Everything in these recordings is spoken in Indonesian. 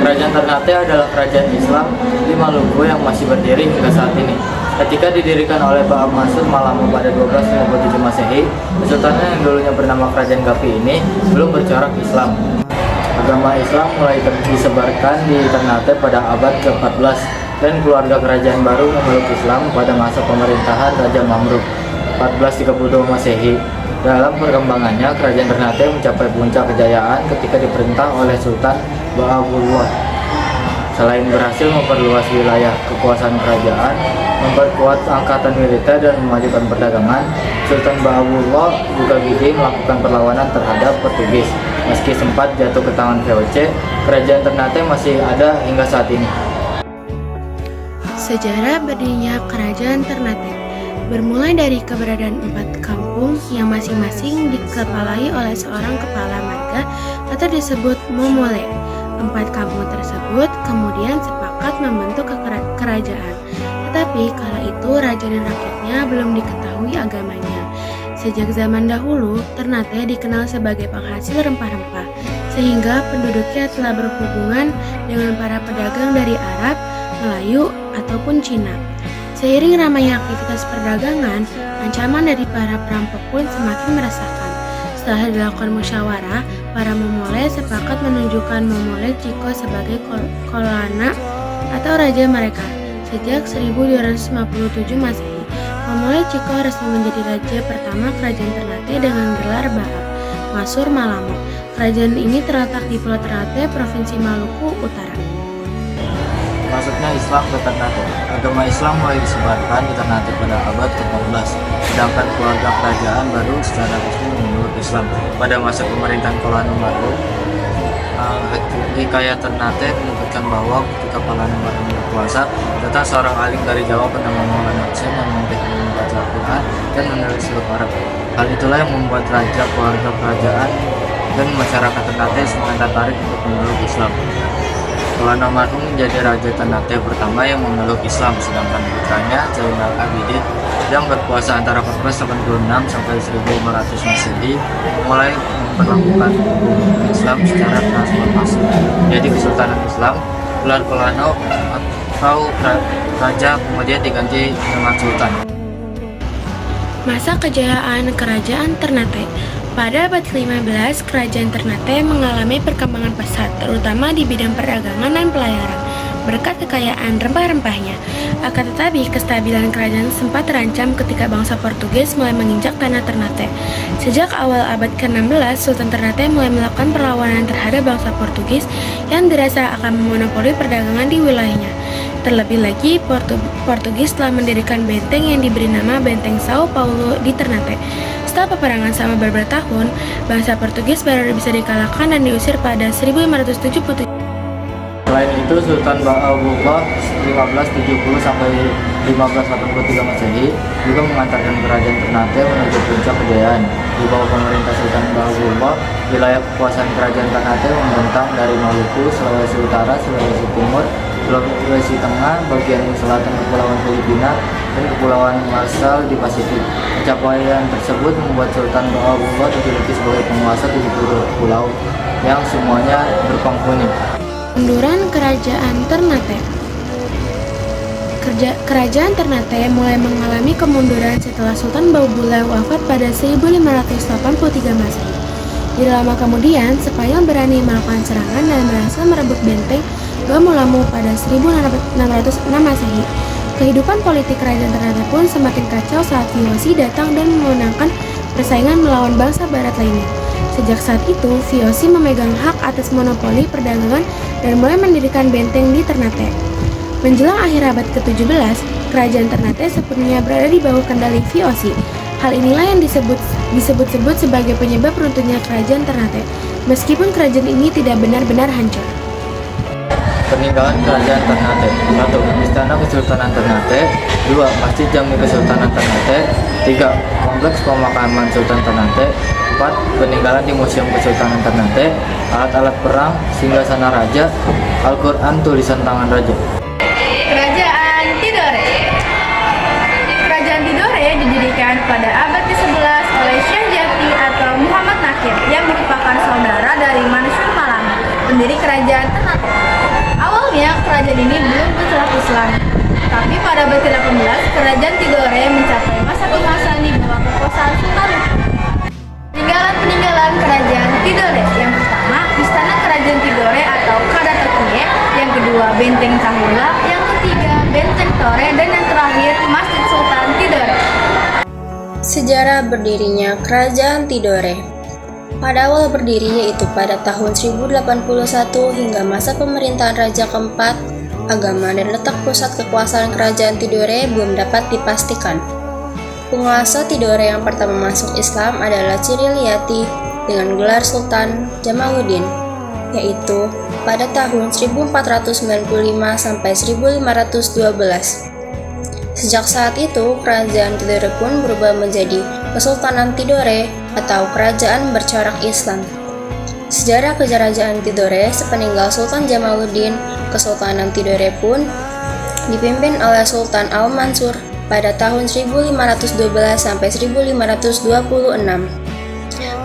Kerajaan Ternate adalah kerajaan Islam di Maluku yang masih berdiri hingga saat ini. Ketika didirikan oleh Baab Mansur Malamo pada 1257 Masehi, kesultanan yang dulunya bernama Kerajaan Gapi ini belum bercorak Islam. Agama Islam mulai disebarkan di Ternate pada abad ke-14 dan keluarga kerajaan baru memeluk Islam pada masa pemerintahan Raja Mamruk 1432 Masehi. Dalam perkembangannya, kerajaan Ternate mencapai puncak kejayaan ketika diperintah oleh Sultan Baabullah. Selain berhasil memperluas wilayah kekuasaan kerajaan, memperkuat angkatan militer dan memajukan perdagangan, Sultan Baabullah juga gigih melakukan perlawanan terhadap Portugis. Meski sempat jatuh ke tangan VOC, kerajaan Ternate masih ada hingga saat ini. Sejarah berdirinya Kerajaan Ternate bermulai dari keberadaan 4 kampung yang masing-masing dikepalai oleh seorang kepala marga atau disebut momole. 4 kampung tersebut kemudian sepakat membentuk kerajaan. Tetapi kala itu raja dan rakyatnya belum diketahui agamanya. Sejak zaman dahulu, Ternate dikenal sebagai penghasil rempah-rempah, sehingga penduduknya telah berhubungan dengan para pedagang dari Arab, Melayu, ataupun Cina. Seiring ramainya aktivitas perdagangan, ancaman dari para perampok pun semakin meresahkan. Setelah dilakukan musyawarah, para Momole sepakat menunjukkan Momole Chiko sebagai kolana atau raja mereka. Sejak 1257 Masehi, Momole Chiko resmi menjadi raja pertama kerajaan Ternate dengan gelar Baab Mansur Malamo. Kerajaan ini terletak di Pulau Ternate, Provinsi Maluku Utara. Masuknya Islam ke Ternate. Agama Islam mulai disebarkan di Ternate pada abad ke-14, sedangkan keluarga kerajaan baru secara resmi memeluk Islam. Pada masa pemerintahan Kolano Baru, Hikayat Ternate menyebutkan bahwa ketika Kolano Baru berkuasa, datang seorang alim dari Jawa bernama Maulana Hussein yang membimbing membaca Al-Quran dan menulis huruf Arab. Hal itulah yang membuat raja, keluarga kerajaan, dan masyarakat Ternate semakin tertarik untuk memeluk Islam. Kolano Baru menjadi raja Ternate pertama yang memeluk Islam, sedangkan putranya Zainal Abidin yang berkuasa antara 1486 sampai 1500 Masehi mulai memperlakukan hukum Islam secara transformasi. Jadi Kesultanan Islam, gelar Kolano atau raja kemudian diganti dengan Sultan. Masa kejayaan Kerajaan Ternate. Pada abad ke-15, Kerajaan Ternate mengalami perkembangan pesat, terutama di bidang perdagangan dan pelayaran, berkat kekayaan rempah-rempahnya. Akan tetapi, kestabilan kerajaan sempat terancam ketika bangsa Portugis mulai menginjak tanah Ternate. Sejak awal abad ke-16, Sultan Ternate mulai melakukan perlawanan terhadap bangsa Portugis yang dirasa akan memonopoli perdagangan di wilayahnya. Terlebih lagi, Portugis telah mendirikan benteng yang diberi nama Benteng Sao Paulo di Ternate. Setelah peperangan selama beberapa tahun, bangsa Portugis baru bisa dikalahkan dan diusir pada 1577. Selain itu, Sultan Baabullah 1570 sampai 1583 Masehi juga mengantarkan kerajaan Ternate menuju puncak kejayaan. Di bawah pemerintah Sultan Baabullah, wilayah kekuasaan kerajaan Ternate membentang dari Maluku, Sulawesi Utara, Sulawesi Timur, Sulawesi Tengah, bagian selatan Kepulauan Filipina, dan Kepulauan Marshall di Pasifik. Pencapaian tersebut membuat Sultan Baabullah dijuluki sebagai penguasa 70 pulau yang semuanya berpenghuni. Kemunduran Kerajaan Ternate. Kerajaan Ternate mulai mengalami kemunduran setelah Sultan Baabullah wafat pada 1583 Masehi. Tidak lama kemudian, Sepanyol berani melakukan serangan dan berhasil merebut benteng Lamu-Lamu pada 1606 Masehi. Kehidupan politik kerajaan Ternate pun semakin kacau saat VOC datang dan memenangkan persaingan melawan bangsa barat lainnya. Sejak saat itu, VOC memegang hak atas monopoli perdagangan dan mulai mendirikan benteng di Ternate. Menjelang akhir abad ke-17, kerajaan Ternate sepenuhnya berada di bawah kendali VOC. Hal inilah yang disebut-sebut sebagai penyebab runtuhnya kerajaan Ternate, meskipun kerajaan ini tidak benar-benar hancur. Peninggalan Kerajaan Ternate. 1. Istana Kesultanan Ternate. 2. Masjid Jami Kesultanan Ternate. 3. Kompleks pemakaman Sultan Ternate. 4. Peninggalan di Museum Kesultanan Ternate. Alat-alat perang, singgasana raja, Al-Quran tulisan tangan raja. Kerajaan Tidore. Kerajaan Tidore didirikan pada abad ke-11 oleh Syekh Jati atau Muhammad Nakir yang merupakan saudara dari Mansur Malamo, pendiri Kerajaan Ternate. kerajaan ini belum berselat Islam. Tapi pada abad ke-18, kerajaan Tidore mencapai masa kemasan di bawah kekuasaan Sultan Luku. Peninggalan kerajaan Tidore. Yang pertama, Istana Kerajaan Tidore atau Kadatokie. Yang kedua, Benteng Tahula. Yang ketiga, Benteng Tore. Dan yang terakhir, Masjid Sultan Tidore. Sejarah berdirinya Kerajaan Tidore. Pada awal berdiri yaitu pada tahun 1081 hingga masa pemerintahan Raja keempat, agama dan letak pusat kekuasaan Kerajaan Tidore belum dapat dipastikan. Penguasa Tidore yang pertama masuk Islam adalah Ciriliyati dengan gelar Sultan Jamaluddin, yaitu pada tahun 1495 sampai 1512. Sejak saat itu, Kerajaan Tidore pun berubah menjadi Kesultanan Tidore atau Kerajaan Bercorak Islam. Sejarah Kerajaan Tidore sepeninggal Sultan Jamaluddin, Kesultanan Tidore pun dipimpin oleh Sultan Al-Mansur pada tahun 1512 sampai 1526.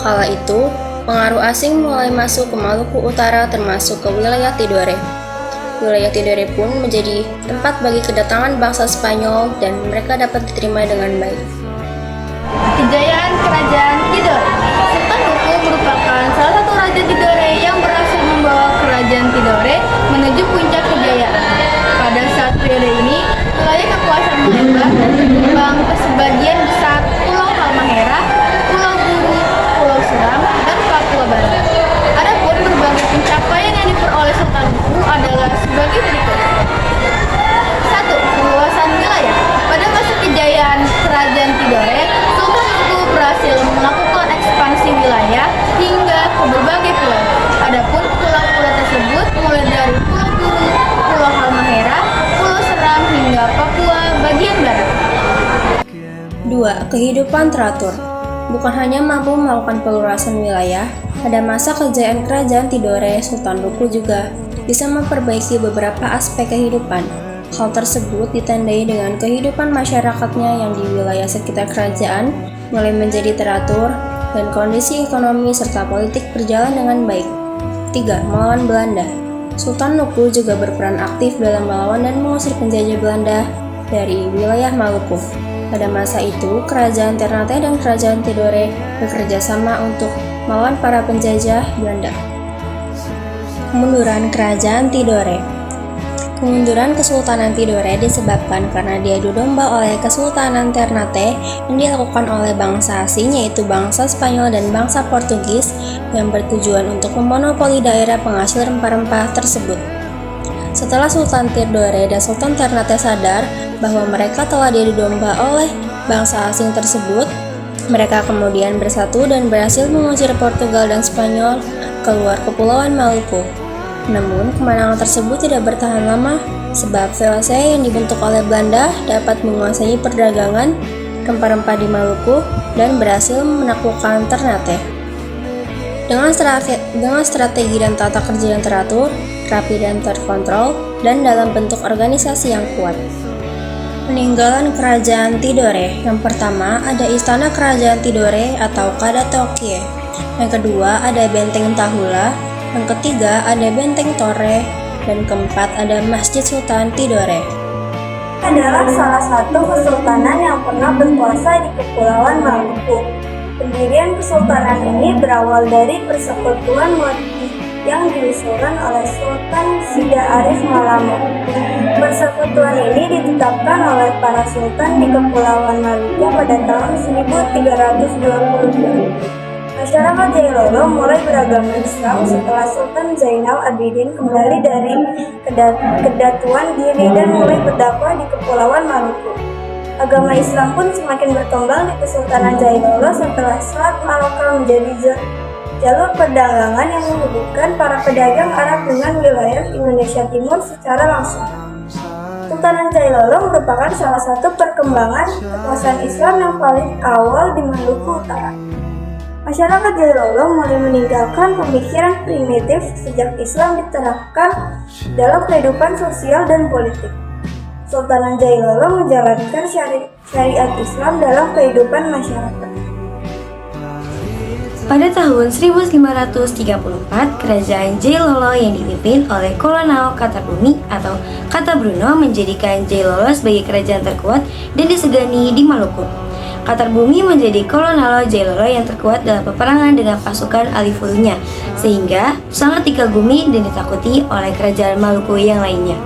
Kala itu, pengaruh asing mulai masuk ke Maluku Utara termasuk ke wilayah Tidore. Wilayah Tidore pun menjadi tempat bagi kedatangan bangsa Spanyol dan mereka dapat diterima dengan baik. Kejayaan Kerajaan Tidore. Sultan Luku merupakan salah satu raja Tidore yang berhasil membawa Kerajaan Tidore menuju puncak kejayaan. Pada saat periode ini, wilayah kekuasaan melebar dan berkembang ke sebagian besar Pulau Halmahera, Pulau Buru, Pulau Seram, dan Papua Barat. Adapun berbagai pencapaian yang diperoleh Sultan Luku adalah sebagai berikut. 1. Perluasan wilayah. Pada masa kejayaan Kerajaan Tidore, Sultan Luku berhasil melakukan ekspansi wilayah hingga ke berbagai pulau. Adapun pulau-pulau tersebut mulai dari Pulau Buru, Pulau Halmahera, Pulau Seram hingga Papua bagian barat. 2. Kehidupan teratur. Bukan hanya mampu melakukan peluasan wilayah, pada masa kejayaan Kerajaan Tidore, Sultan Luku juga bisa memperbaiki beberapa aspek kehidupan. Hal tersebut ditandai dengan kehidupan masyarakatnya yang di wilayah sekitar kerajaan mulai menjadi teratur dan kondisi ekonomi serta politik berjalan dengan baik. 3. Melawan Belanda. Sultan Luku juga berperan aktif dalam melawan dan mengusir penjajah Belanda dari wilayah Maluku. Pada masa itu, Kerajaan Ternate dan Kerajaan Tidore bekerja sama untuk melawan para penjajah Belanda. Kemunduran Kerajaan Tidore. Kemunduran Kesultanan Tidore disebabkan karena diadu domba oleh Kesultanan Ternate yang dilakukan oleh bangsa asing yaitu bangsa Spanyol dan bangsa Portugis yang bertujuan untuk memonopoli daerah penghasil rempah-rempah tersebut. Setelah Sultan Tidore dan Sultan Ternate sadar bahwa mereka telah diadu domba oleh bangsa asing tersebut, mereka kemudian bersatu dan berhasil mengusir Portugal dan Spanyol keluar Kepulauan Maluku. Namun, kemenangan tersebut tidak bertahan lama sebab VOC yang dibentuk oleh Belanda dapat menguasai perdagangan rempah-rempah di Maluku dan berhasil menaklukkan Ternate. Dengan strategi dan tata kerja yang teratur, rapi dan terkontrol, dan dalam bentuk organisasi yang kuat. Peninggalan Kerajaan Tidore. Yang pertama ada Istana Kerajaan Tidore atau Kadatokie. Yang kedua ada Benteng Tahula. Yang ketiga ada Benteng Tore. Dan keempat ada Masjid Sultan Tidore. Adalah salah satu kesultanan yang pernah berkuasa di Kepulauan Maluku. Pendirian kesultanan ini berawal dari persekutuan Moti yang diusulkan oleh Sultan Sida Arif Malamo. Persekutuan ini ditetapkan oleh para sultan di Kepulauan Maluku pada tahun 1322. Masyarakat Jailolo mulai beragama Islam setelah Sultan Zainal Abidin kembali dari kedatuan diri dan mulai berdakwah di Kepulauan Maluku. Agama Islam pun semakin berkembang di Kesultanan Jailolo setelah Selat Malaka menjadi jalur perdagangan yang menghubungkan para pedagang Arab dengan wilayah Indonesia Timur secara langsung. Sultanan Jailolo merupakan salah satu perkembangan kekuasaan Islam yang paling awal di Maluku Utara. Masyarakat Jailolo mulai meninggalkan pemikiran primitif sejak Islam diterapkan dalam kehidupan sosial dan politik. Sultanan Jailolo menjalankan syariat Islam dalam kehidupan masyarakat. Pada tahun 1534, kerajaan Jailolo yang dipimpin oleh Kolonel Katarbumi atau Katabruno menjadikan Jailolo sebagai kerajaan terkuat dan disegani di Maluku. Katarbumi menjadi Kolonel Jailolo yang terkuat dalam peperangan dengan pasukan Alifurunya, sehingga sangat dikagumi dan ditakuti oleh kerajaan Maluku yang lainnya.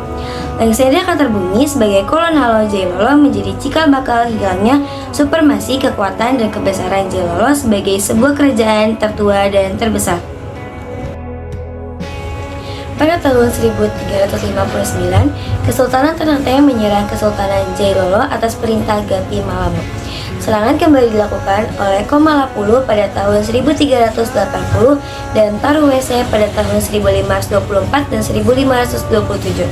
Lengsernya Katarbumi sebagai Kolonel Jailolo menjadi cikal bakal hilangnya supremasi kekuatan dan kebesaran Jailolo sebagai sebuah kerajaan tertua dan terbesar. Pada tahun 1359, Kesultanan Ternate menyerang Kesultanan Jailolo atas perintah Gapi Malamo. Serangan kembali dilakukan oleh Komalapulu pada tahun 1380 dan Taruwese pada tahun 1524 dan 1527.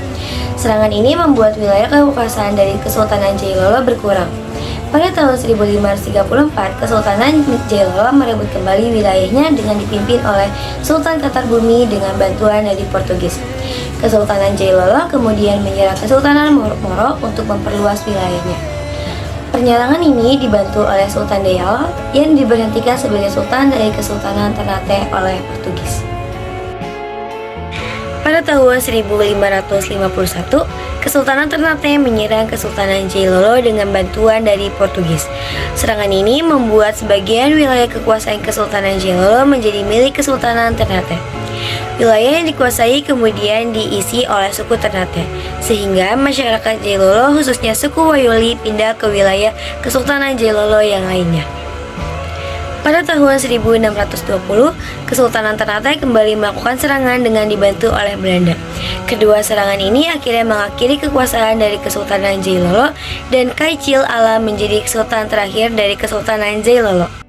Serangan ini membuat wilayah kekuasaan dari Kesultanan Jailolo berkurang. Pada tahun 1534, Kesultanan Jailolo merebut kembali wilayahnya dengan dipimpin oleh Sultan Katarbumi dengan bantuan dari Portugis. Kesultanan Jailolo kemudian menyerang Kesultanan Moro untuk memperluas wilayahnya. Penyerangan ini dibantu oleh Sultan Deyal yang diberhentikan sebagai Sultan dari Kesultanan Ternate oleh Portugis. Pada tahun 1551, Kesultanan Ternate menyerang Kesultanan Jailolo dengan bantuan dari Portugis. Serangan ini membuat sebagian wilayah kekuasaan Kesultanan Jailolo menjadi milik Kesultanan Ternate. Wilayah yang dikuasai kemudian diisi oleh suku Ternate, sehingga masyarakat Jailolo khususnya suku Wayuli pindah ke wilayah Kesultanan Jailolo yang lainnya. Pada tahun 1620, Kesultanan Ternate kembali melakukan serangan dengan dibantu oleh Belanda. Kedua serangan ini akhirnya mengakhiri kekuasaan dari Kesultanan Jailolo dan Kaicil Alam menjadi kesultanan terakhir dari Kesultanan Jailolo.